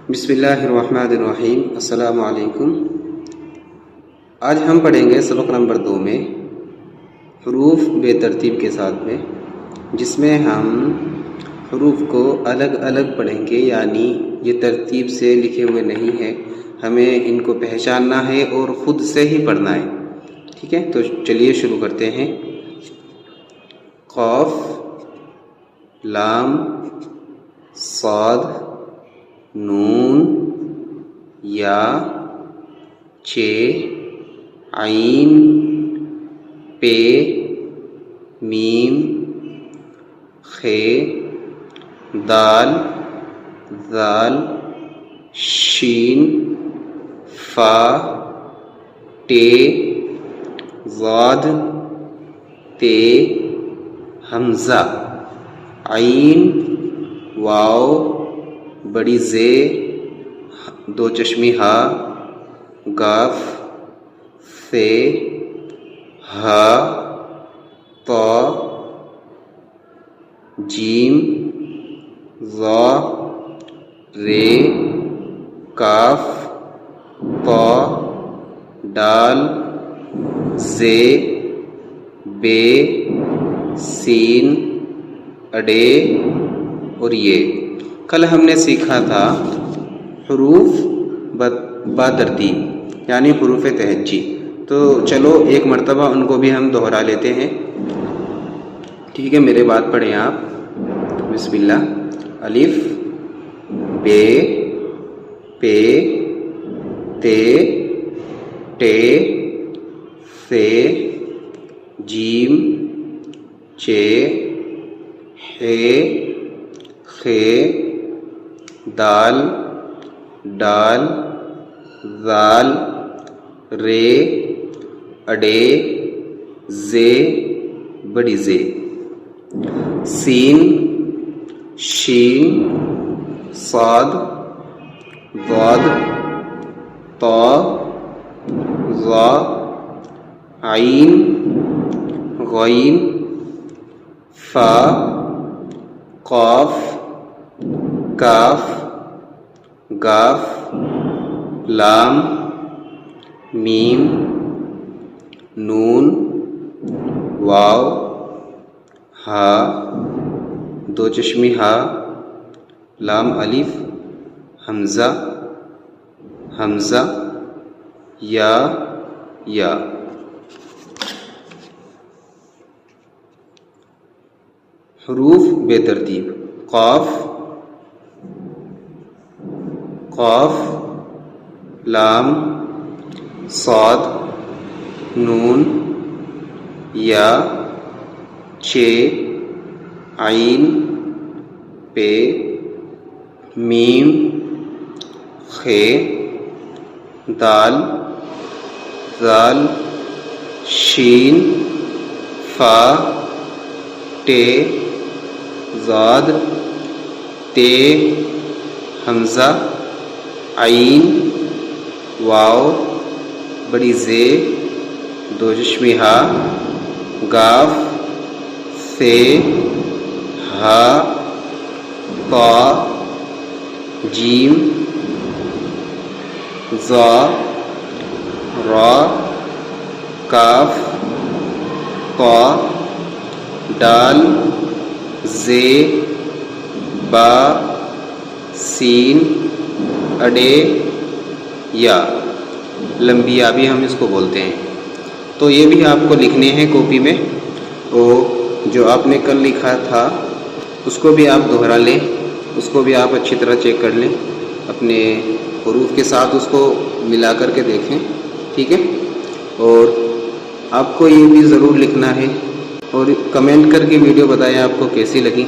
بسم اللہ الرحمن الرحیم۔ السلام علیکم۔ آج ہم پڑھیں گے سبق نمبر 2 میں حروف بے ترتیب کے ساتھ میں، جس میں ہم حروف کو الگ الگ پڑھیں گے، یعنی یہ ترتیب سے لکھے ہوئے نہیں ہیں، ہمیں ان کو پہچاننا ہے اور خود سے ہی پڑھنا ہے۔ ٹھیک ہے، تو چلیے شروع کرتے ہیں۔ قاف، لام، صاد، نون، یا، چ، عین، پے، میم، خ، دال، ذال، شین، فا، ٹ، ضاد، ت، حمزہ، عین، واو، بڑی زے، دو چشمی ہا، گاف، ث، ہا، طا، جیم، ظا، ر، کاف، طا، ڈال، ز، بے، سین، اڈے اور یہ۔ کل ہم نے سیکھا تھا حروف با ترتیب، یعنی حروف تہجی۔ تو چلو ایک مرتبہ ان کو بھی ہم دہرا لیتے ہیں۔ ٹھیک ہے، میرے بات پڑھیں آپ۔ بسم اللہ۔ الف، بے، پے، تے، ٹے، ثے، جیم، چے، ہے، خ، دال، ڈال، ذال، ر، اڈے، زے، بڑی زے، سین، شین، صاد، ضاد، طا، ظا، عین، غین، فا، قاف، کاف، گاف، لام، میم، نون، واو، ہا، دو چشمی ہا، لام الف، حمزہ، حمزہ، یا، یا۔ حروف بے ترتیب۔ قاف، قاف، لام، صاد، نون، یا، چ، عین، پے، میم، خ، دال، ذال، شین، فا، ٹ، ضاد، ت، حمزہ، عین، واو، بڑی زے، دو چشمی ہا، گاف، ث، ہا، طا، جیم، ظا، را، کاف، طا، ڈال، زے، با، سین، اڈے، یا۔ لمبی یا بھی ہم اس کو بولتے ہیں۔ تو یہ بھی آپ کو لکھنے ہیں کاپی میں، اور جو آپ نے کل لکھا تھا اس کو بھی آپ دہرا لیں، اس کو بھی آپ اچھی طرح چیک کر لیں، اپنے حروف کے ساتھ اس کو ملا کر کے دیکھیں۔ ٹھیک ہے، اور آپ کو یہ بھی ضرور لکھنا ہے، اور کمنٹ کر کے ویڈیو بتائیں آپ کو کیسی لگی۔